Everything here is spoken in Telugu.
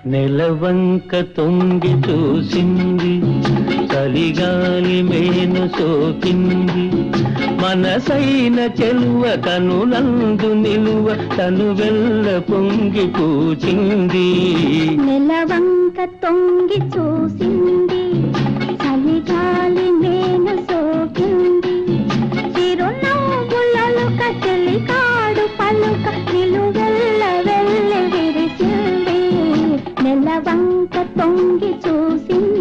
నెలవంక తొంగి చూసింది, చలిగాలి మేను సోకింది. మనసైన చెలువ కనులందు నిలువ తను వెళ్ళ పొంగి పూచింది. నెలవంక తొంగి చూసింది, చలిగాలి మేను సోకింది. చిరునవ్వులొలుక చెలికాడు పలుక నిలువెల్ల వెళ్ళి విరిసింది. నెలవంక తొంగి చూసింది.